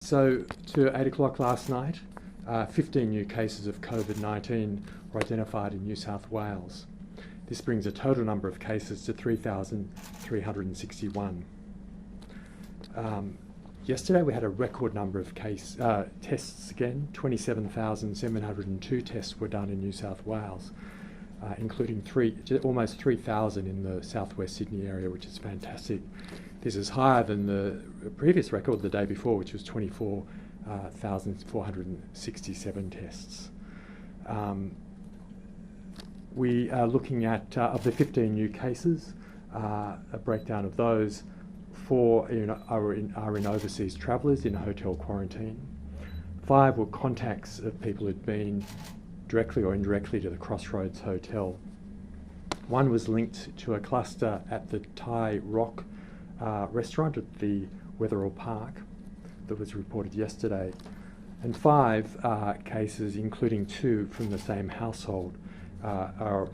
So to 8 o'clock last night, 15 new cases of COVID-19 were identified in New South Wales. This brings the total number of cases to 3,361. Yesterday we had a record number of tests again. 27,702 tests were done in New South Wales, including almost 3,000 in the southwest Sydney area, which is fantastic. This is higher than the previous record the day before, which was 24,467 tests. We are looking at, of the 15 new cases, a breakdown of those. 4 are in overseas travellers in a hotel quarantine. 5 were contacts of people who'd been directly or indirectly to the Crossroads Hotel. 1 was linked to a cluster at the Thai Rock restaurant at the Wetherill Park that was reported yesterday. And 5 cases, including 2 from the same household,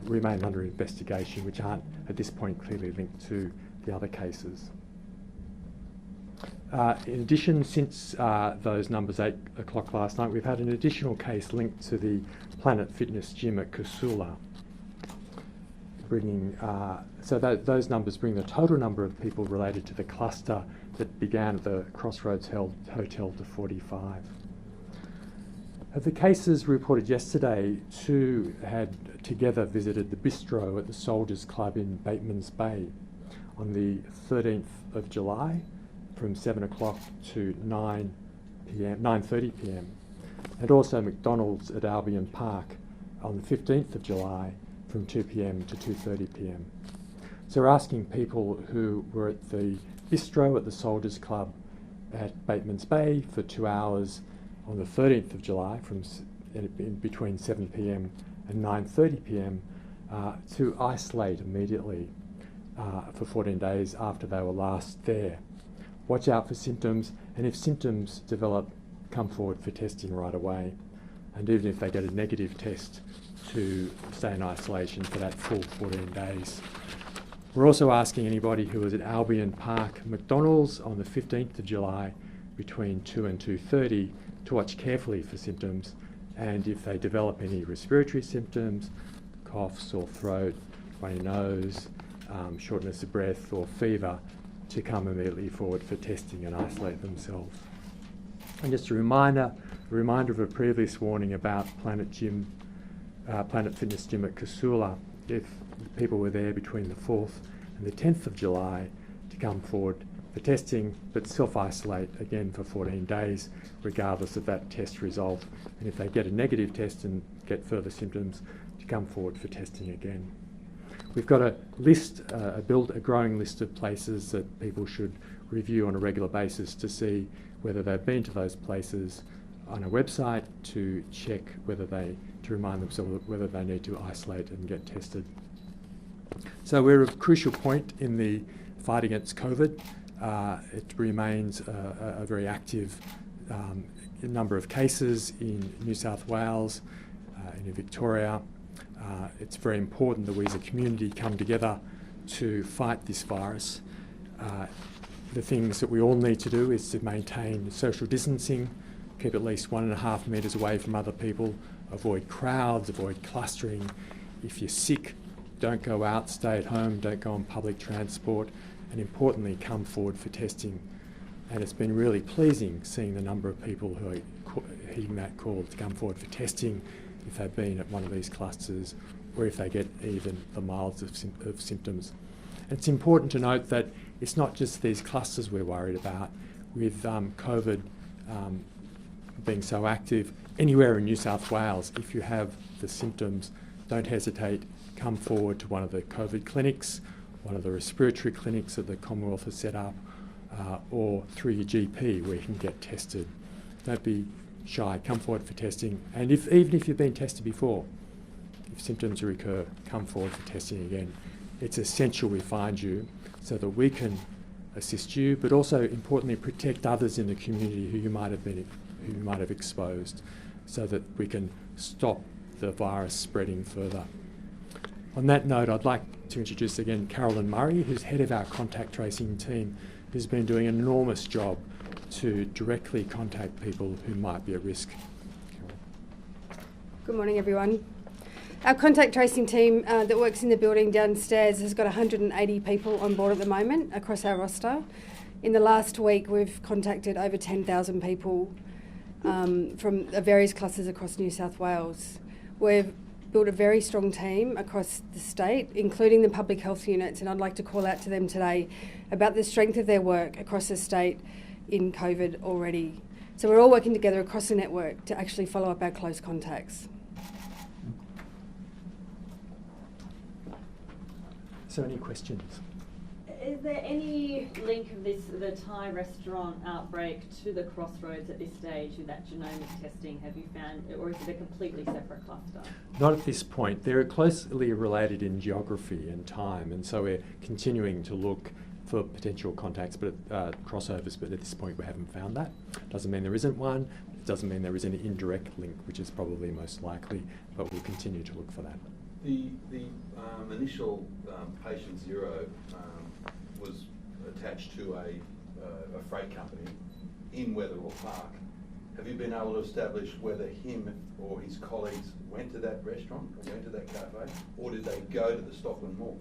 remain under investigation, which aren't at this point clearly linked to the other cases. In addition, since those numbers 8 o'clock last night, we've had an additional case linked to the Planet Fitness gym at Casula, bringing those numbers bring the total number of people related to the cluster that began at the Crossroads Hotel to 45. Of the cases reported yesterday, 2 had together visited the bistro at the Soldiers Club in Bateman's Bay on the 13th of July from 7 o'clock to 9:30 p.m. and also McDonald's at Albion Park on the 15th of July from 2 p.m. to 2:30 p.m. So we're asking people who were at the bistro at the Soldiers Club at Bateman's Bay for 2 hours on the 13th of July from between 7 p.m. and 9:30 p.m. To isolate immediately for 14 days after they were last there. Watch out for symptoms, and if symptoms develop, come forward for testing right away. And even if they get a negative test, to stay in isolation for that full 14 days. We're also asking anybody who was at Albion Park McDonald's on the 15th of July between 2 and 2:30 to watch carefully for symptoms, and if they develop any respiratory symptoms, cough, sore throat, runny nose, shortness of breath or fever, to come immediately forward for testing and isolate themselves. And just a reminder of a previous warning about Planet Fitness Gym at Casula. If people were there between the 4th and the 10th of July, to come forward for testing, but self-isolate again for 14 days, regardless of that test result. And if they get a negative test and get further symptoms, to come forward for testing again. We've got a growing list of places that people should review on a regular basis to see whether they've been to those places on a website, to check to remind themselves whether they need to isolate and get tested. So we're at a crucial point in the fight against COVID. It remains a very active number of cases in New South Wales, in Victoria. It's very important that we as a community come together to fight this virus. The things that we all need to do is to maintain social distancing, keep at least 1.5 metres away from other people, avoid crowds, avoid clustering. If you're sick, don't go out, stay at home, don't go on public transport, and importantly, come forward for testing. And it's been really pleasing seeing the number of people who are heeding that call to come forward for testing if they've been at one of these clusters or if they get even the mildest of symptoms. It's important to note that it's not just these clusters we're worried about. With COVID being so active anywhere in New South Wales, if you have the symptoms, don't hesitate, come forward to one of the COVID clinics, one of the respiratory clinics that the Commonwealth has set up, or through your GP where you can get tested. Don't be shy, come forward for testing, and even if you've been tested before, if symptoms recur, come forward for testing again. It's essential we find you so that we can assist you, but also importantly protect others in the community who you might have exposed, so that we can stop the virus spreading further. On that note, I'd like to introduce again Carolyn Murray, who's head of our contact tracing team, who's been doing an enormous job to directly contact people who might be at risk. Good morning, everyone. Our contact tracing team that works in the building downstairs has got 180 people on board at the moment across our roster. In the last week, we've contacted over 10,000 people from various clusters across New South Wales. We've built a very strong team across the state, including the public health units, and I'd like to call out to them today about the strength of their work across the state in COVID already. So we're all working together across the network to actually follow up our close contacts. So any questions? Is there any link of the Thai restaurant outbreak to the Crossroads at this stage with that genomic testing? Have you found, or is it a completely separate cluster? Not at this point. They're closely related in geography and time, and so we're continuing to look for potential contacts, but crossovers, but at this point we haven't found that. Doesn't mean there isn't one. It doesn't mean there is any indirect link, which is probably most likely, but we'll continue to look for that. The initial patient zero was attached to a freight company in Wetherill Park. Have you been able to establish whether him or his colleagues went to that restaurant or went to that cafe, or did they go to the Stockland Mall?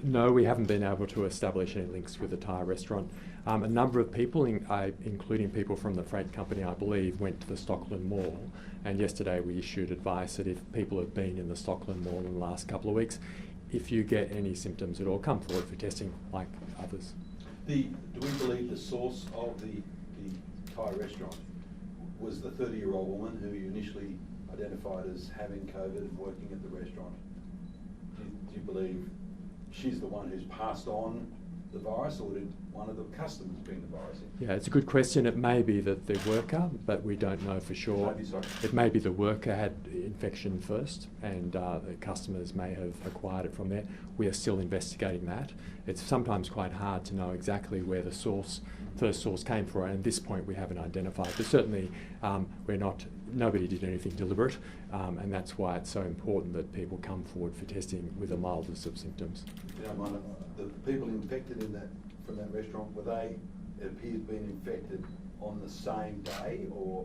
No, we haven't been able to establish any links with the Thai restaurant. A number of people, including people from the freight company, I believe, went to the Stockland Mall. And yesterday we issued advice that if people have been in the Stockland Mall in the last couple of weeks, if you get any symptoms at all, come forward for testing like others. Do we believe the source of the Thai restaurant was the 30-year-old woman who you initially identified as having COVID and working at the restaurant? Do you believe she's the one who's passed on the virus, or did one of the customers bring the virus in? Yeah, it's a good question. It may be that the worker, but we don't know for sure. It may be the worker had infection first, and the customers may have acquired it from there. We are still investigating that. It's sometimes quite hard to know exactly where the first source came from, and at this point we haven't identified. But certainly nobody did anything deliberate, and that's why it's so important that people come forward for testing with the mildest of symptoms. The people infected from that restaurant, were they, it appears, being infected on the same day, or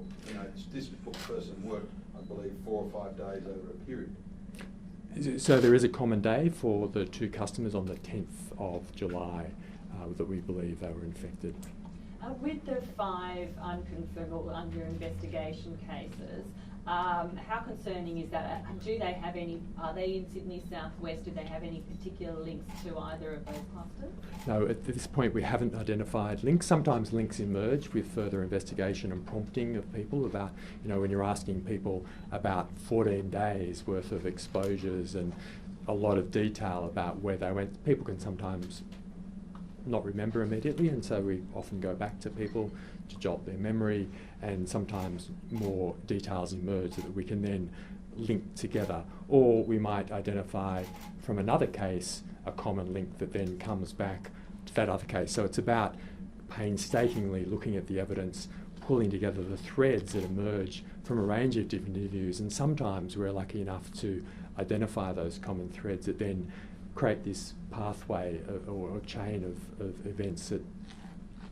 this person worked, I believe, 4 or 5 days over a period? So there is a common day for the two customers on the 10th of July that we believe they were infected. With the 5 unconfirmed or under investigation cases, how concerning is that? Do they have any, are they in Sydney Southwest? Do they have any particular links to either of those clusters? No, at this point we haven't identified links. Sometimes links emerge with further investigation and prompting of people about, when you're asking people about 14 days worth of exposures and a lot of detail about where they went, people can sometimes not remember immediately, and so we often go back to people to jot their memory, and sometimes more details emerge that we can then link together, or we might identify from another case a common link that then comes back to that other case. So it's about painstakingly looking at the evidence, pulling together the threads that emerge from a range of different interviews, and sometimes we're lucky enough to identify those common threads that then create this pathway or chain of events that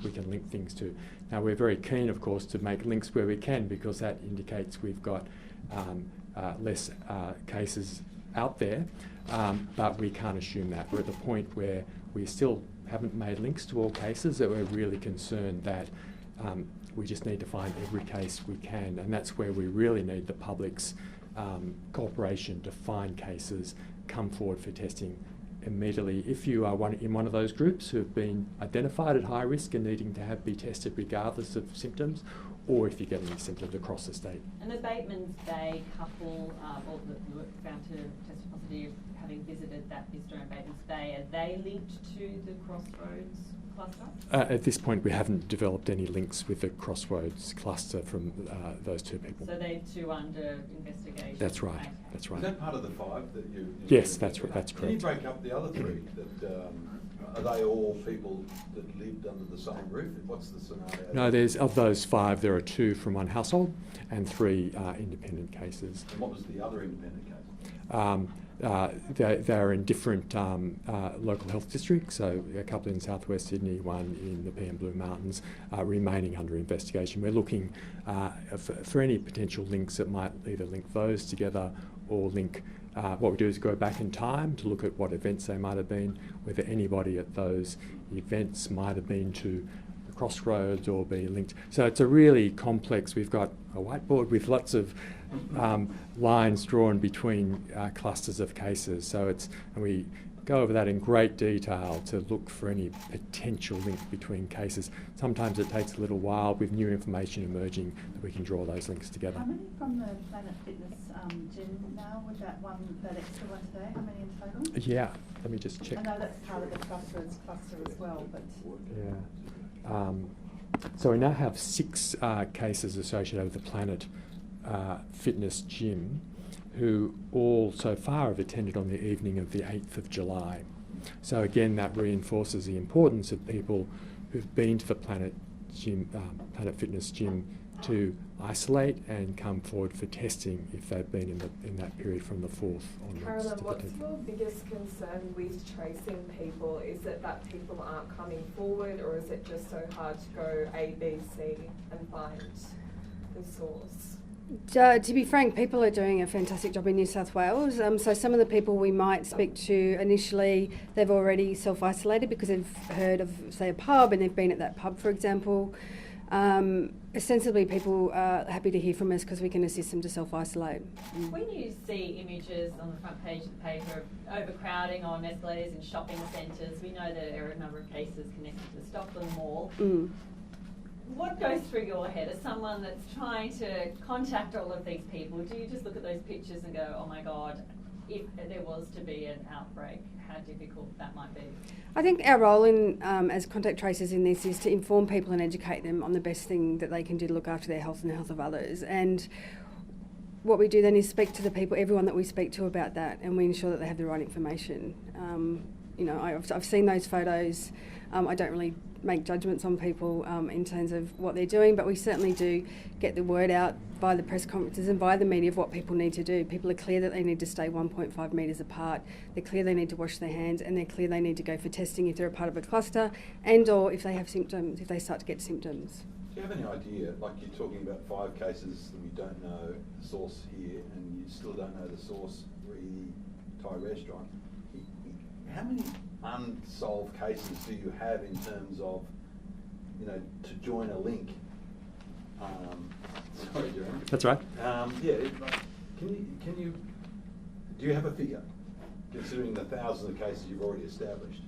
we can link things to. Now we're very keen, of course, to make links where we can, because that indicates we've got less cases out there, but we can't assume that. We're at the point where we still haven't made links to all cases, that we're really concerned that we just need to find every case we can, and that's where we really need the public's cooperation to find cases, come forward for testing immediately. If you are in one of those groups who have been identified at high risk and needing to be tested regardless of symptoms, or if you get any symptoms across the state. And the Bateman's Bay couple, or the found to test positive having visited that bistro in Bateman's Bay, are they linked to the Crossroads cluster? At this point we haven't developed any links with the Crossroads cluster from those two people. So they're 2 under investigation? That's right, okay. that's right. Is that part of the 5 that you... Yes, that's correct. Can you break up the other 3? Are they all people that lived under the same roof? What's the scenario? No, of those 5, there are 2 from one household and 3 independent cases. And what was the other independent case? They're in different local health districts, so a couple in southwest Sydney, one in the PM Blue Mountains, remaining under investigation. We're looking for any potential links that might either link those together or link. What we do is go back in time to look at what events they might have been, whether anybody at those events might have been to Crossroads or be linked. So it's a really complex. We've got a whiteboard with lots of lines drawn between clusters of cases. So and we go over that in great detail to look for any potential link between cases. Sometimes it takes a little while with new information emerging that we can draw those links together. How many from the Planet Fitness gym now with that extra one today? How many in total? Yeah, let me just check. I know that's part of the Crossroads cluster as well, but... Yeah. So we now have 6 cases associated with the Planet Fitness gym, who all so far have attended on the evening of the 8th of July. So again, that reinforces the importance of people who've been to the Planet Fitness gym to isolate and come forward for testing if they've been in that period from the 4th onwards. Carolyn, what's your biggest concern with tracing people? Is it that people aren't coming forward, or is it just so hard to go A, B, C and find the source? To be frank, people are doing a fantastic job in New South Wales. So some of the people we might speak to initially, they've already self-isolated because they've heard of, say, a pub and they've been at that pub, for example. Ostensibly, people are happy to hear from us because we can assist them to self-isolate. When you see images on the front page of the paper of overcrowding on escalators in shopping centres, we know that there are a number of cases connected to the Stockland Mall. What goes through your head as someone that's trying to contact all of these people? Do you just look at those pictures and go, oh my God, if there was to be an outbreak, how difficult that might be? I think our role in as contact tracers in this is to inform people and educate them on the best thing that they can do to look after their health and the health of others. And what we do then is speak to the people, everyone that we speak to about that, and we ensure that they have the right information. I've seen those photos. I don't really make judgments on people in terms of what they're doing, but we certainly do get the word out by the press conferences and by the media of what people need to do. People are clear that they need to stay 1.5 metres apart, they're clear they need to wash their hands, and they're clear they need to go for testing if they're a part of a cluster and or if they have symptoms, if they start to get symptoms. Do you have any idea, like you're talking about 5 cases that we don't know the source here, and you still don't know the source re Thai restaurant, how many unsolved cases do you have in terms of, to join a link? Sorry, Jeremy. That's right. Do you have a figure, considering the thousands of cases you've already established?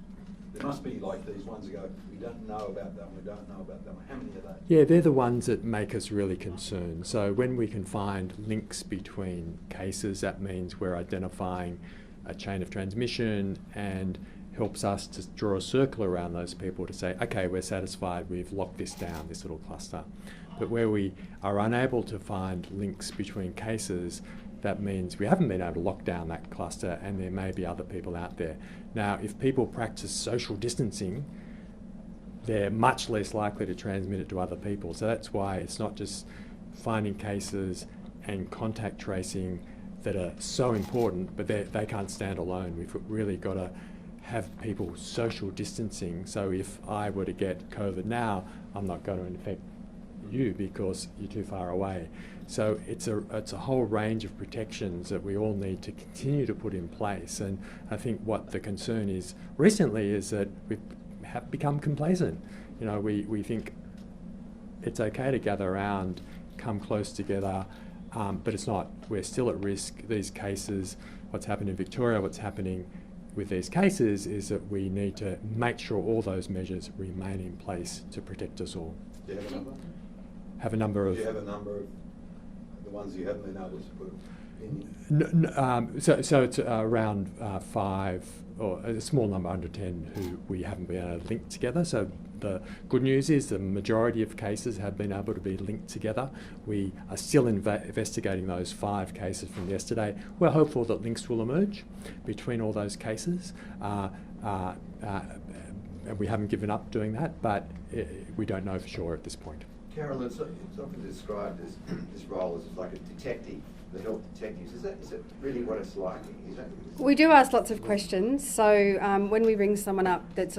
There must be like these ones that go, we don't know about that one, we don't know about that one. How many are they? Yeah, they're the ones that make us really concerned. So when we can find links between cases, that means we're identifying a chain of transmission and helps us to draw a circle around those people to say, okay, we're satisfied, we've locked this down, this little cluster. But where we are unable to find links between cases, that means we haven't been able to lock down that cluster and there may be other people out there. Now, if people practice social distancing, they're much less likely to transmit it to other people. So that's why it's not just finding cases and contact tracing that are so important, but they can't stand alone. We've really got to have people social distancing. So if I were to get COVID now, I'm not going to infect you because you're too far away. So it's a whole range of protections that we all need to continue to put in place. And I think what the concern is recently is that we have become complacent. We think it's okay to gather around, come close together, but it's not. We're still at risk. These cases, what's happened in Victoria, what's happening with these cases is that we need to make sure all those measures remain in place to protect us all. Do you have a number? Have a number of... Do you have a number of the ones you haven't been able to put in? So it's around 5, or a small number under 10 who we haven't been able to link together. So the good news is the majority of cases have been able to be linked together. We are still investigating those 5 cases from yesterday. We're hopeful that links will emerge between all those cases. And we haven't given up doing that, but we don't know for sure at this point. Carol, it's often described as this role as like a detective, the health detectives. Is it really what it's like? We do ask lots of questions. So when we ring someone up that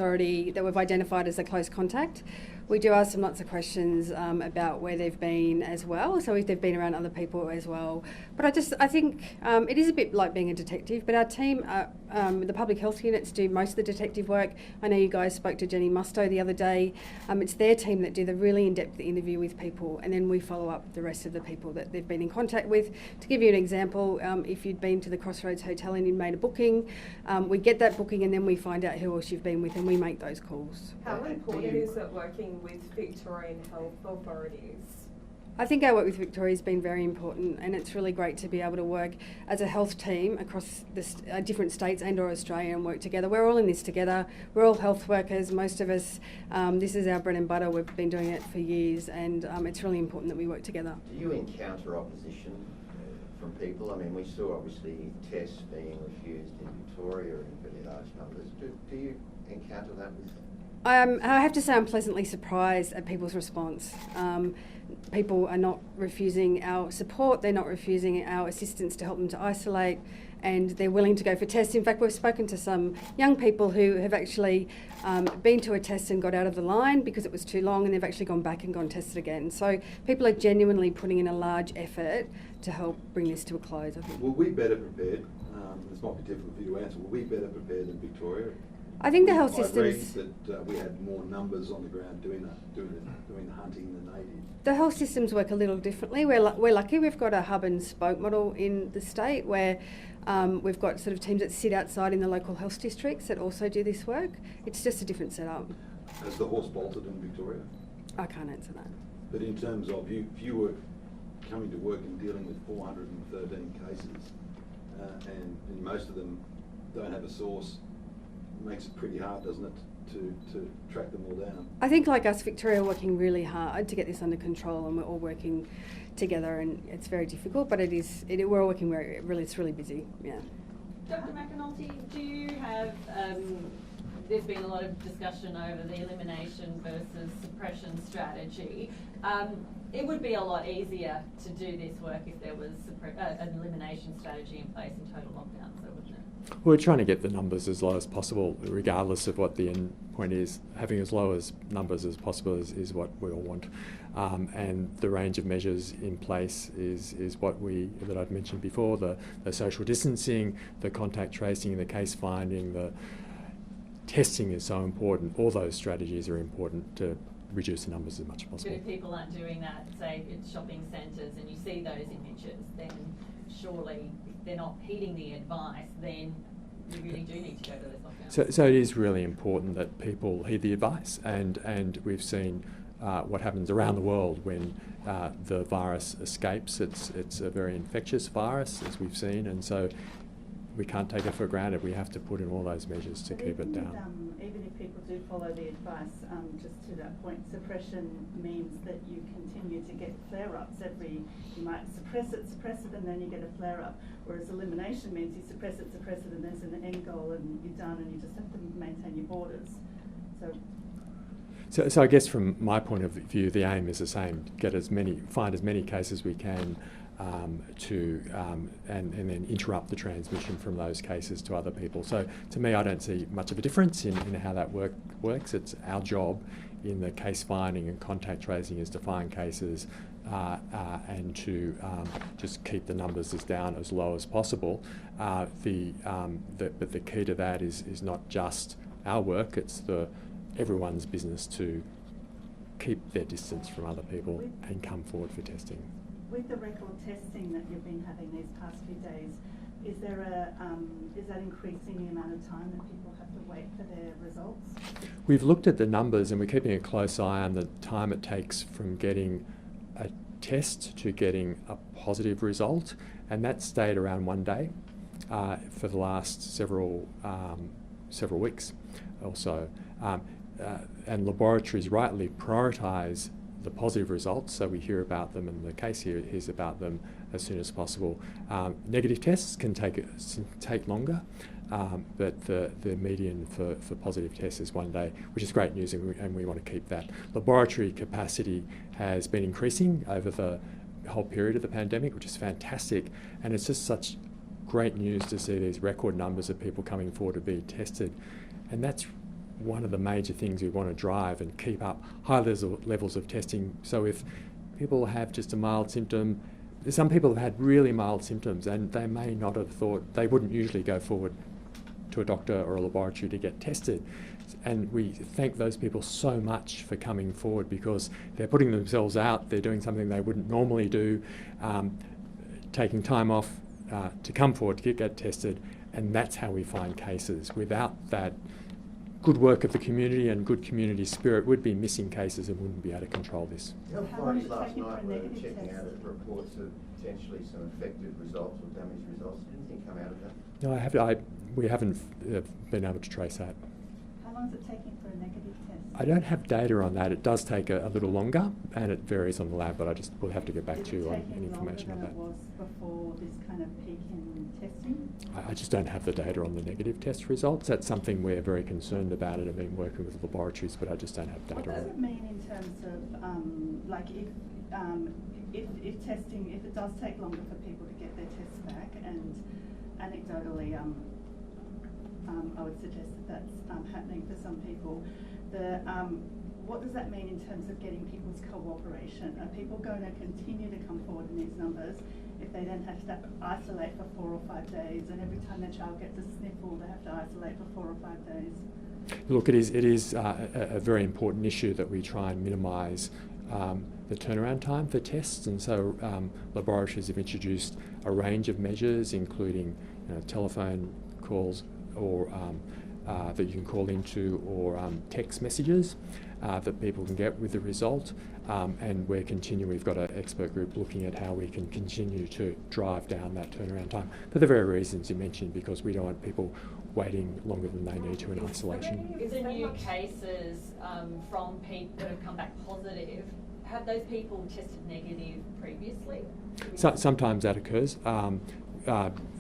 we've identified as a close contact, we do ask them lots of questions about where they've been as well. So if they've been around other people as well. But I think it is a bit like being a detective. But our team, the public health units, do most of the detective work. I know you guys spoke to Jenny Musto the other day. It's their team that do the really in-depth interview with people, and then we follow up the rest of the people that they've been in contact with. To give you an example, if you'd been to the Crossroads Hotel and you'd made a booking, we get that booking and then we find out who else you've been with and we make those calls. How important is it working with Victorian health authorities? I think our work with Victoria has been very important, and it's really great to be able to work as a health team across the different states and or Australia and work together. We're all in this together. We're all health workers, most of us. This is our bread and butter. We've been doing it for years, and it's really important that we work together. Do you encounter opposition from people? I mean, we saw obviously tests being refused in Victoria in very large numbers. Do you encounter that with them? I have to say I'm pleasantly surprised at people's response. People are not refusing our support, they're not refusing our assistance to help them to isolate, and they're willing to go for tests. In fact, we've spoken to some young people who have actually been to a test and got out of the line because it was too long, and they've actually gone back and gone tested again. So people are genuinely putting in a large effort to help bring this to a close, I think. Were we better prepared? This might be difficult for you to answer. Were we better prepared than Victoria? I think the health I systems... read that we had more numbers on the ground doing the hunting than they did. The health systems work a little differently. We're lucky we've got a hub and spoke model in the state where we've got sort of teams that sit outside in the local health districts that also do this work. It's just a different setup. Has the horse bolted in Victoria? I can't answer that. But in terms of if you were coming to work and dealing with 413 cases and most of them don't have a source, it makes it pretty hard, doesn't it, to track them all down? I think like us, Victoria, are working really hard to get this under control, and we're all working together, and it's very difficult, but we're all working it's really busy, yeah. Dr. McAnulty, do you have, there's been a lot of discussion over the elimination versus suppression strategy. It would be a lot easier to do this work if there was an elimination strategy in place in total lockdown, so wouldn't it? We're trying to get the numbers as low as possible, regardless of what the end point is. Having as low as numbers as possible is what we all want. And the range of measures in place is what that I've mentioned before, the social distancing, the contact tracing, the case finding, the testing is so important. All those strategies are important to reduce the numbers as much as possible. But if people aren't doing that, say at shopping centres, and you see those images, then surely if they're not heeding the advice, then you really do need to go to this lockdown. So it is really important that people heed the advice, and we've seen what happens around the world when the virus escapes. It's a very infectious virus, as we've seen, and so we can't take it for granted. We have to put in all those measures to keep it down. Even if people do follow the advice, just to that point, suppression means that you continue to get flare-ups you might suppress it, and then you get a flare-up. Whereas elimination means you suppress it, and there's an end goal, and you're done, and you just have to maintain your borders. So I guess from my point of view, the aim is the same: find as many cases we can, and then interrupt the transmission from those cases to other people. So to me, I don't see much of a difference in how that works. It's our job in the case finding and contact tracing is to find cases and to just keep the numbers down as low as possible. But the key to that is not just our work, it's everyone's business to keep their distance from other people and come forward for testing. With the record testing that you've been having these past few days, is that increasing the amount of time that people have to wait for their results? We've looked at the numbers, and we're keeping a close eye on the time it takes from getting a test to getting a positive result, and that stayed around 1 day for the last several weeks or so. And laboratories rightly prioritise the positive results, so we hear about them, and the case here hears about them as soon as possible. Negative tests can take longer, but the median for positive tests is 1 day, which is great news, and we want to keep that. Laboratory capacity has been increasing over the whole period of the pandemic, which is fantastic, and it's just such great news to see these record numbers of people coming forward to be tested, and that's one of the major things we want to drive and keep up high levels of testing. So if people have just a mild symptom, some people have had really mild symptoms and they may not have thought, they wouldn't usually go forward to a doctor or a laboratory to get tested. And we thank those people so much for coming forward, because they're putting themselves out, they're doing something they wouldn't normally do, taking time off to come forward to get tested, and that's how we find cases. Without that good work of the community and good community spirit, we'd be missing cases and wouldn't be able to control this. Health How long authorities is it last taking for a night were negative checking test? out reports of potentially some affected results or damaged results. Did anything come out of that? No, we haven't been able to trace that. How long is it taking for a negative test? I don't have data on that. It does take a little longer, and it varies on the lab, but we'll have to get back to you on any information on that. Is it taking longer than it was before this kind of peak in testing? I just don't have the data on the negative test results. That's something we're very concerned about and have been working with laboratories, but I just don't have What data does on it it. mean in terms of, like, if testing, if it does take longer for people to get their tests back, and anecdotally, I would suggest that that's happening for some people. What does that mean in terms of getting people's cooperation? Are people going to continue to come forward in these numbers if they then have to isolate for 4 or 5 days, and every time their child gets a sniffle they have to isolate for 4 or 5 days? Look, it is a very important issue that we try and minimise the turnaround time for tests, and so laboratories have introduced a range of measures, including telephone calls or that you can call into, or text messages that people can get with the result, and we've got an expert group looking at how we can continue to drive down that turnaround time for the very reasons you mentioned, because we don't want people waiting longer than they need to in isolation. Is the new cases from people that have come back positive, have those people tested negative previously? Sometimes that occurs.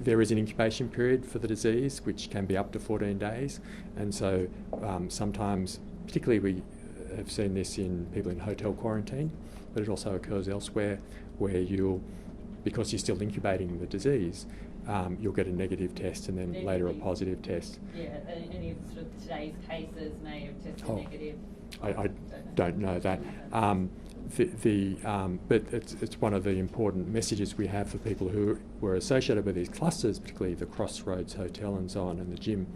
There is an incubation period for the disease, which can be up to 14 days. And so sometimes, particularly we have seen this in people in hotel quarantine, but it also occurs elsewhere where because you're still incubating the disease, you'll get a negative test and then later a positive test. Yeah, any of sort of today's cases may have tested negative. I don't know that. But it's one of the important messages we have for people who were associated with these clusters, particularly the Crossroads Hotel and so on, and the gym.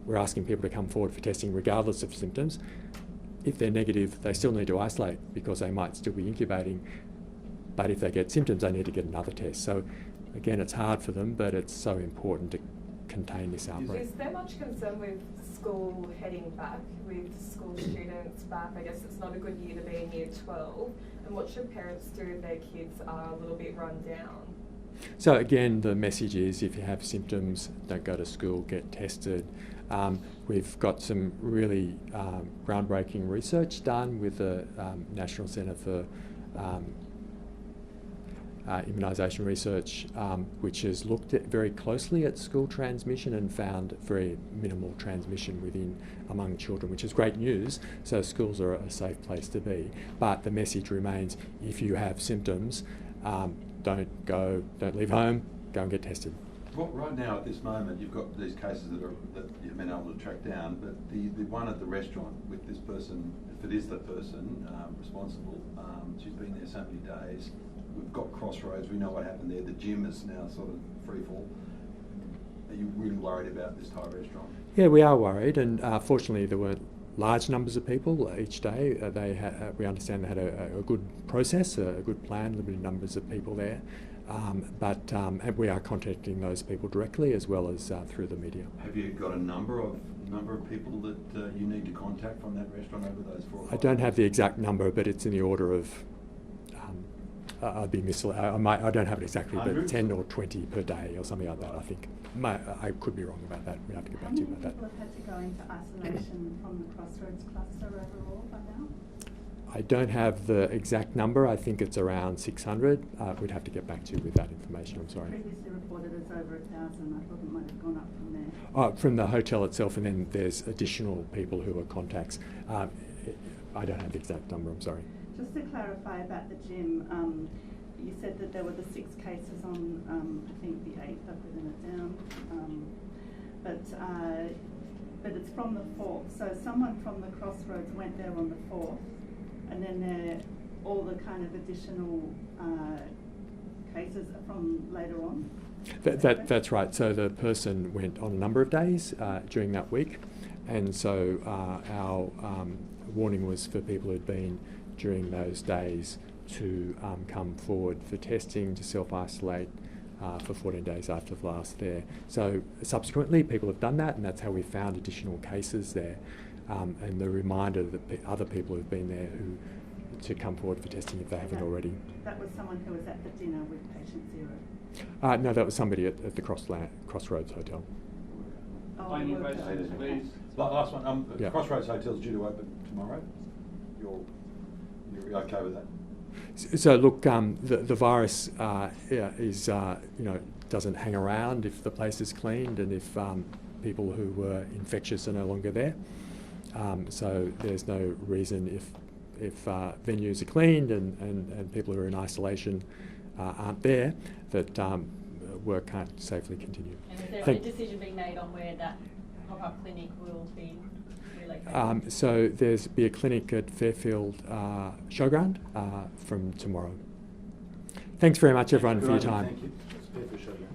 We're asking people to come forward for testing regardless of symptoms. If they're negative, they still need to isolate because they might still be incubating. But if they get symptoms, they need to get another test. So again, it's hard for them, but it's so important to contain this outbreak. Is there much concern with school heading back, with school students back? I guess it's not a good year to be in year 12. And what should parents do if their kids are a little bit run down? So again, the message is if you have symptoms, don't go to school, get tested. We've got some really groundbreaking research done with the National Centre for Immunisation Research, which has looked very closely at school transmission and found very minimal transmission among children, which is great news. So schools are a safe place to be. But the message remains: if you have symptoms, don't leave home, go and get tested. Well, right now, at this moment, you've got these cases that you've been able to track down, but the one at the restaurant with this person, if it is the person responsible, she's been there so many days. We've got Crossroads, we know what happened there. The gym is now sort of free fall. Are you really worried about this Thai restaurant? Yeah, we are worried, and fortunately there weren't large numbers of people each day. We understand they had a good process, a good plan, limited numbers of people there. But we are contacting those people directly as well as through the media. Have you got a number of people that you need to contact from that restaurant over those 4 or 5 I don't have the exact number, but it's in the order of, I'd be misled. I don't have it exactly, 100? but 10 or 20 per day or something like that, I think. I could be wrong about that. We have to get How back to many you about that. people have had to go into isolation from the Crossroads cluster overall by now? I don't have the exact number. I think it's around 600. We'd have to get back to you with that information. I'm sorry. Previously reported as over 1,000. I thought it might have gone up from there. From the hotel itself, and then there's additional people who are contacts. I don't have the exact number. I'm sorry. Just to clarify about the gym, you said that there were the 6 cases on, I think the 8th. I've written it down. But it's from the 4th. So someone from the Crossroads went there on the 4th, and then all the kind of additional cases are from later on. That's right. So the person went on a number of days during that week, and so our warning was for people who'd been during those days to come forward for testing, to self-isolate for 14 days after the last there. So subsequently people have done that, and that's how we found additional cases there. And the reminder that other people who've been there to come forward for testing if they haven't already. That was someone who was at the dinner with patient 0? No, that was somebody at the Crossroads Hotel. Oh, Please. Last one. Yeah. Crossroads Hotel's due to open tomorrow. You're okay with that? So look, the virus is doesn't hang around if the place is cleaned and if people who were infectious are no longer there. So there's no reason if venues are cleaned and people who are in isolation aren't there, that work can't safely continue. And is there a decision being made on where that pop-up clinic will be relocated? So there's be a clinic at Fairfield Showground from tomorrow. Thanks very much, everyone, for your time. Thank you. That's Fairfield Showground.